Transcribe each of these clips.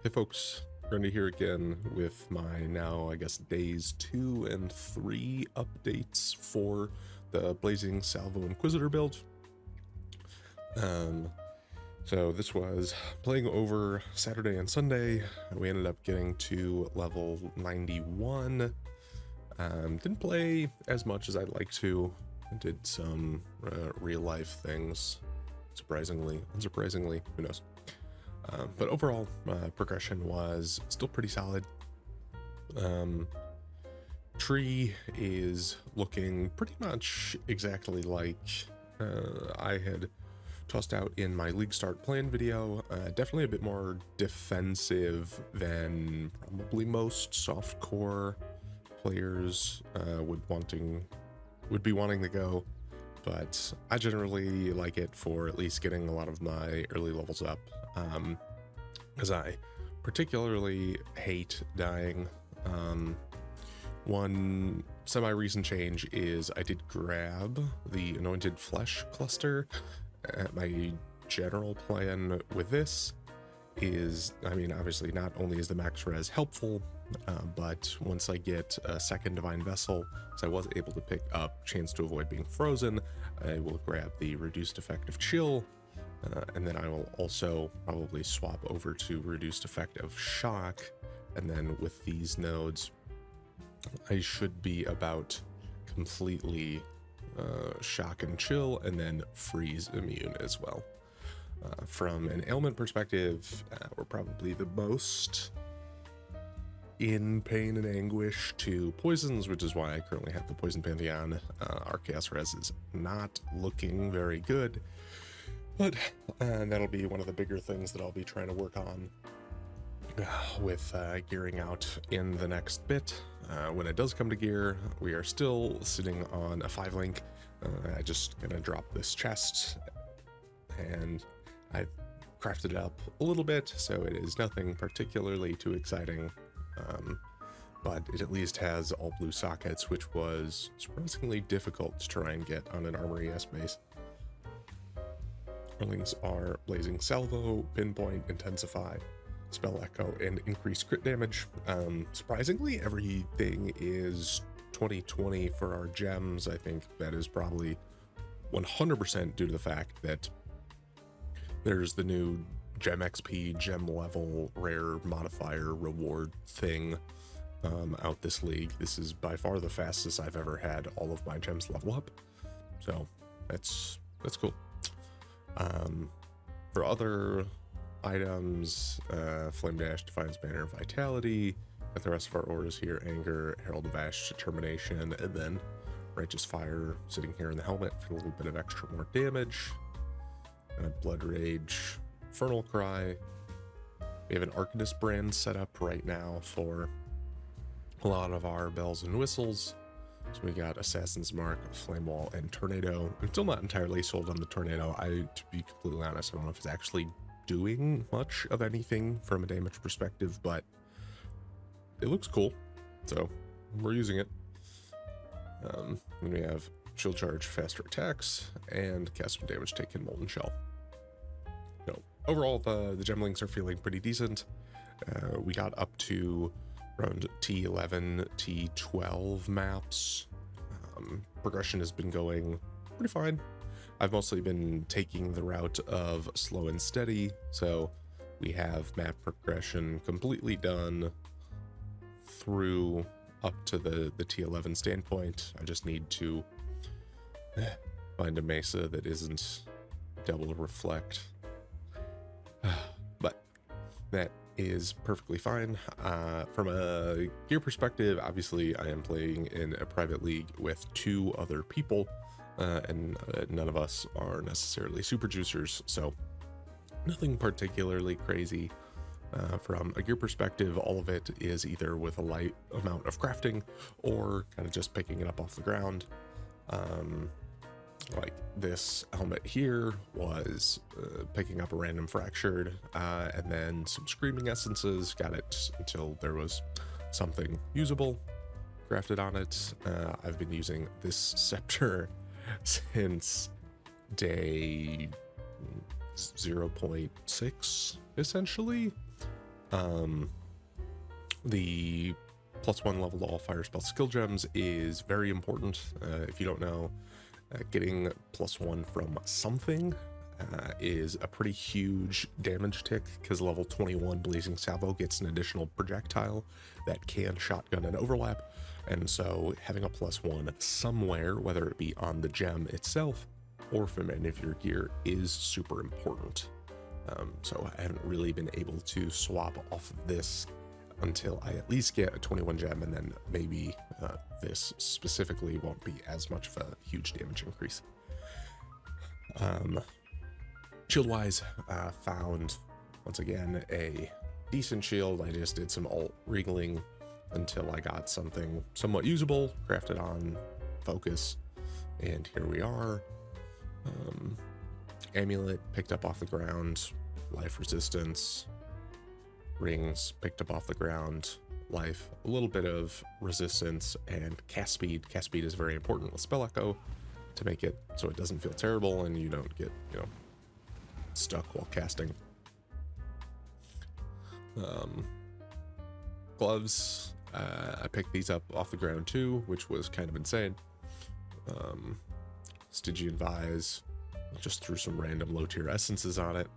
Hey folks, Randy here again with my now, I guess, days 2 and 3 updates for the Blazing Salvo Inquisitor build. So this was playing over Saturday and Sunday. We ended up getting to level 91. Didn't play as much as I'd like to. I did some real life things, surprisingly, unsurprisingly, who knows. But overall, progression was still pretty solid. Tree is looking pretty much exactly like I had tossed out in my League Start plan video. Definitely a bit more defensive than probably most softcore players would be wanting to go. But I generally like it for at least getting a lot of my early levels up, as I particularly hate dying. One semi-recent change is I did grab the Anointed Flesh cluster. My general plan with this is, I mean, obviously not only is the max res helpful, but once I get a second Divine Vessel, so I was able to pick up Chance to Avoid Being Frozen, I will grab the Reduced Effective Chill, and then I will also probably swap over to Reduced Effective Shock, and then with these nodes, I should be about completely Shock and Chill, and then Freeze immune as well. From an ailment perspective, we're probably the most in pain and anguish to poisons, which is why I currently have the Poison Pantheon. Our Chaos Res is not looking very good, but that'll be one of the bigger things that I'll be trying to work on with gearing out in the next bit. When it does come to gear, we are still sitting on a 5-link. I just gonna drop this chest, and I've crafted it up a little bit, so it is nothing particularly too exciting, but it at least has all blue sockets, which was surprisingly difficult to try and get on an Armory S base. Our links are Blazing Salvo, Pinpoint, Intensify, Spell Echo, and Increased Crit Damage. Surprisingly, everything is 2020 for our gems. I think that is probably 100% due to the fact that there's the new gem XP, gem level, rare modifier reward thing out this league. This is by far the fastest I've ever had all of my gems level up, so that's cool. For other items, Flame Dash, Defiance Banner, Vitality. Got the rest of our orders here: Anger, Herald of Ash, Determination, and then Righteous Fire sitting here in the helmet for a little bit of extra more damage. Blood Rage, Infernal Cry. We have an Arcanist brand set up right now for a lot of our bells and whistles. So we got Assassin's Mark, Flame Wall, and Tornado. I'm still not entirely sold on the Tornado. To be completely honest, I don't know if it's actually doing much of anything from a damage perspective, but it looks cool, so we're using it. Then we have Shield Charge, faster attacks, and cast some damage taken, Molten Shell. So overall, the gem links are feeling pretty decent. We got up to around T11, T12 maps. Progression has been going pretty fine. I've mostly been taking the route of slow and steady, so we have map progression completely done through up to the T11 standpoint. I just need to find a mesa that isn't double reflect, but that is perfectly fine. From a gear perspective, obviously I am playing in a private league with 2 other people, and none of us are necessarily super juicers, so nothing particularly crazy. From a gear perspective, all of it is either with a light amount of crafting or kind of just picking it up off the ground. Like this helmet here was picking up a random fractured, and then some screaming essences. Got it until there was something usable crafted on it. I've been using this scepter since day 0.6 essentially. The +1 level to all fire spell skill gems is very important. If you don't know, getting +1 from something is a pretty huge damage tick, because level 21 Blazing Salvo gets an additional projectile that can shotgun and overlap, and so having a +1 somewhere, whether it be on the gem itself or from any of your gear, is super important. So I haven't really been able to swap off of this until I at least get a 21 gem, and then maybe this specifically won't be as much of a huge damage increase. Shield wise, found once again a decent shield. I just did some alt wriggling until I got something somewhat usable, crafted on focus, and here we are. Amulet picked up off the ground, life resistance. Rings picked up off the ground, life, a little bit of resistance, and cast speed. Cast speed is very important with spell echo to make it so it doesn't feel terrible and you don't get, stuck while casting. Gloves, I picked these up off the ground too, which was kind of insane. Stygian Vise, just threw some random low tier essences on it,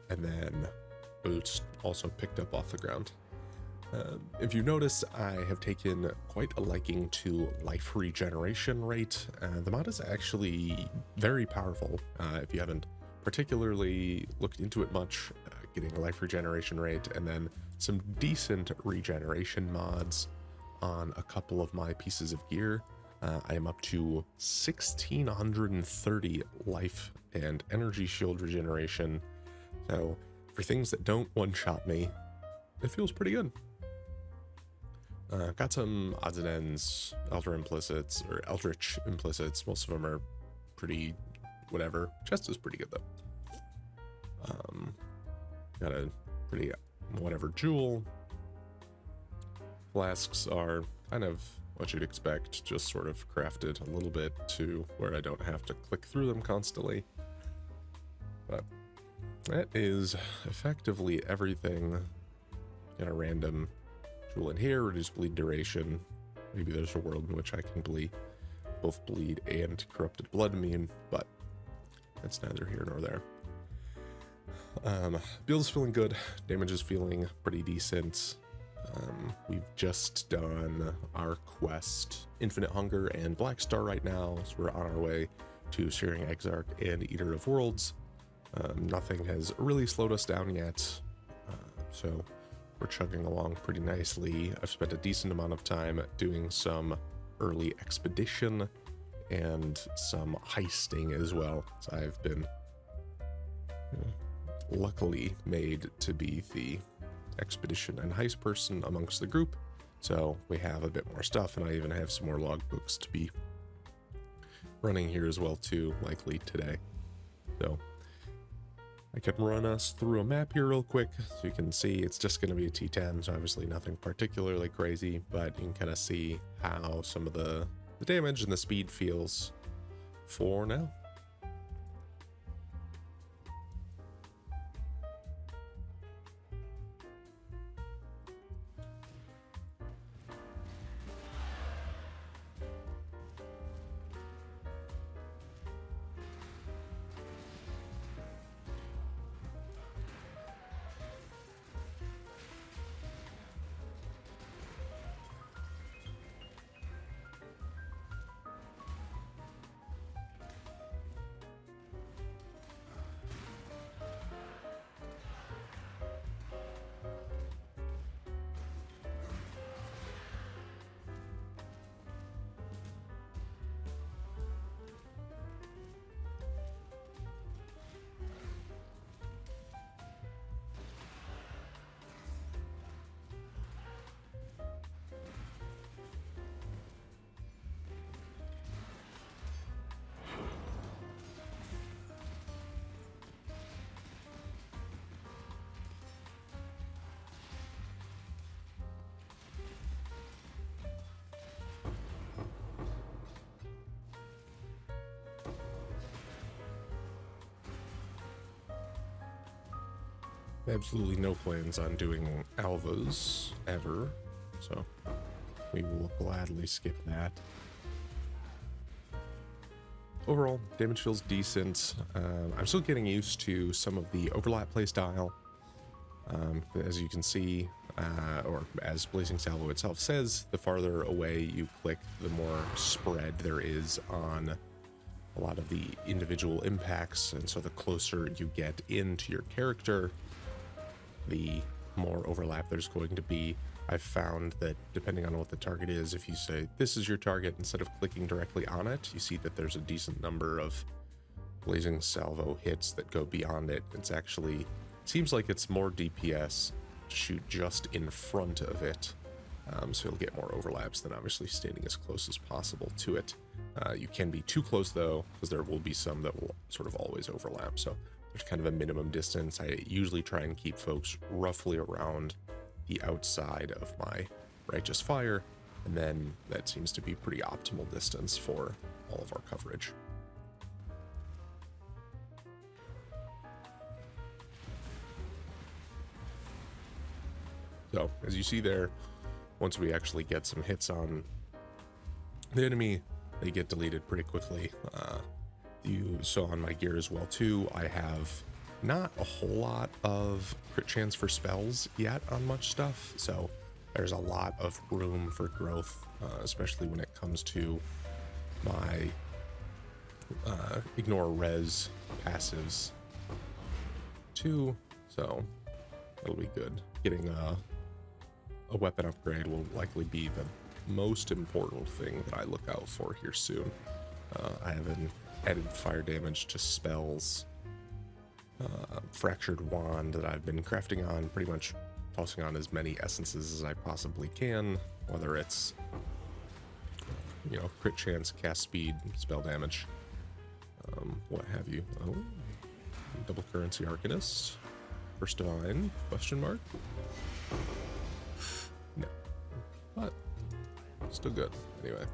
and then boots also picked up off the ground. If you notice, I have taken quite a liking to life regeneration rate. The mod is actually very powerful. If you haven't particularly looked into it much, getting a life regeneration rate and then some decent regeneration mods on a couple of my pieces of gear. I am up to 1630 life and energy shield regeneration. So for things that don't one-shot me, it feels pretty good. Got some odds and ends, Eldritch implicits. Most of them are pretty whatever. Chest is pretty good though. Got a pretty whatever jewel. Flasks are kind of what you'd expect, just sort of crafted a little bit to where I don't have to click through them constantly. But that is effectively everything. Got a random jewel in here, reduce bleed duration. Maybe there's a world in which I can bleed, both bleed and corrupted blood immune, but that's neither here nor there. Build is feeling good, damage is feeling pretty decent. We've just done our quest, Infinite Hunger and Black Star right now, so we're on our way to Searing Exarch and Eater of Worlds. Nothing has really slowed us down yet, so we're chugging along pretty nicely. I've spent a decent amount of time doing some early expedition and some heisting as well. So I've been luckily made to be the expedition and heist person amongst the group, so we have a bit more stuff, and I even have some more logbooks to be running here as well too, likely today. So I can run us through a map here real quick so you can see it's just going to be a T10, so obviously nothing particularly crazy, but you can kind of see how some of the damage and the speed feels for now. Absolutely no plans on doing alvas ever, so we will gladly skip that. Overall, damage feels decent. I'm still getting used to some of the overlap playstyle. As you can see, or as Blazing Salvo itself says, the farther away you click, the more spread there is on a lot of the individual impacts, and so the closer you get into your character, the more overlap there's going to be. I've found that depending on what the target is, if you say this is your target, instead of clicking directly on it, you see that there's a decent number of Blazing Salvo hits that go beyond it. It's actually, seems like it's more DPS to shoot just in front of it, so you'll get more overlaps than obviously standing as close as possible to it. You can be too close though, because there will be some that will sort of always overlap, so there's kind of a minimum distance. I usually try and keep folks roughly around the outside of my Righteous Fire, and then that seems to be pretty optimal distance for all of our coverage. So, as you see there, once we actually get some hits on the enemy, they get deleted pretty quickly. You saw on my gear as well too, I have not a whole lot of crit chance for spells yet on much stuff, so there's a lot of room for growth, especially when it comes to my ignore res passives too, so that'll be good. Getting a weapon upgrade will likely be the most important thing that I look out for here soon. I have an added fire damage to spells fractured wand that I've been crafting on, pretty much tossing on as many essences as I possibly can, whether it's, you know, crit chance, cast speed, spell damage, what have you. Oh, double currency arcanist, first divine, question mark? No, but still good anyway.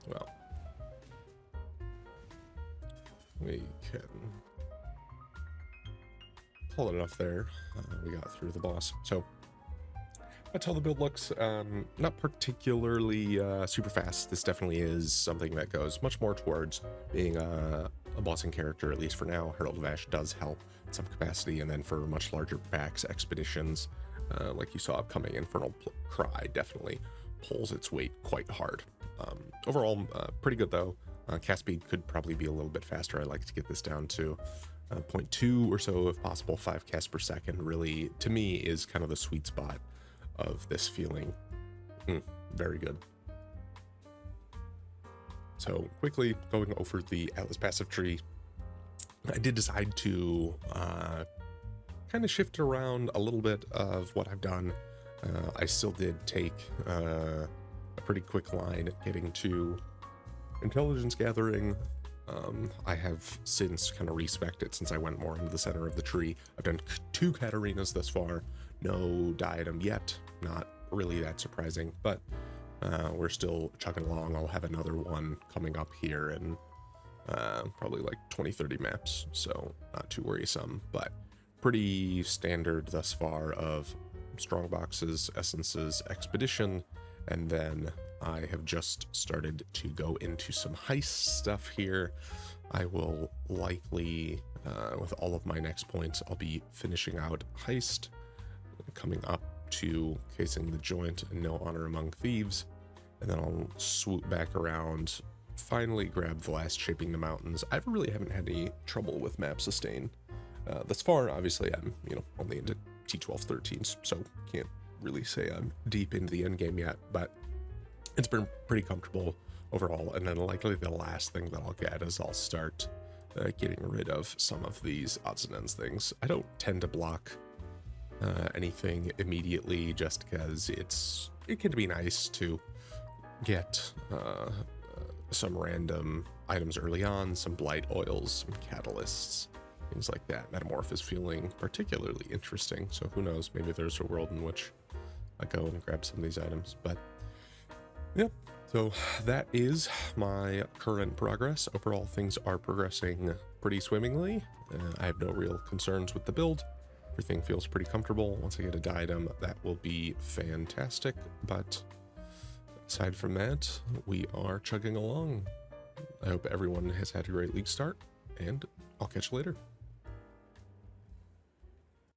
Well, we can call it enough there. We got through the boss. So that's how the build looks. Not particularly super fast. This definitely is something that goes much more towards being a bossing character, at least for now. Herald of Ash does help in some capacity, and then for much larger packs, expeditions, like you saw upcoming, Infernal Cry definitely pulls its weight quite hard. Overall, pretty good though. Cast speed could probably be a little bit faster. I like to get this down to 0.2 or so if possible. 5 casts per second really, to me, is kind of the sweet spot of this feeling. Very good. So quickly going over the Atlas passive tree, I did decide to kind of shift around a little bit of what I've done. I still did take a pretty quick line at getting to intelligence gathering. I have since kind of respec'd it since I went more into the center of the tree. I've done 2 Katarinas thus far, no diadem yet, not really that surprising, but we're still chugging along. I'll have another one coming up here in probably like 20-30 maps, so not too worrisome, but pretty standard thus far of strong boxes, essences, expedition, and then I have just started to go into some heist stuff here. I will likely, with all of my next points, I'll be finishing out heist, coming up to casing the joint and no honor among thieves, and then I'll swoop back around, finally grab the last shaping the mountains. I really haven't had any trouble with map sustain thus far. Obviously, I'm only into T12 13s, so can't really say I'm deep into the end game yet, but it's been pretty comfortable overall. And then likely the last thing that I'll get is I'll start getting rid of some of these odds and ends things. I don't tend to block anything immediately, just because it can be nice to get some random items early on, some blight oils, some catalysts, things like that. Metamorph is feeling particularly interesting, so who knows, maybe there's a world in which I go and grab some of these items. But yep, so that is my current progress. Overall, things are progressing pretty swimmingly. I have no real concerns with the build. Everything feels pretty comfortable. Once I get a diadem, that will be fantastic. But aside from that, we are chugging along. I hope everyone has had a great league start, and I'll catch you later.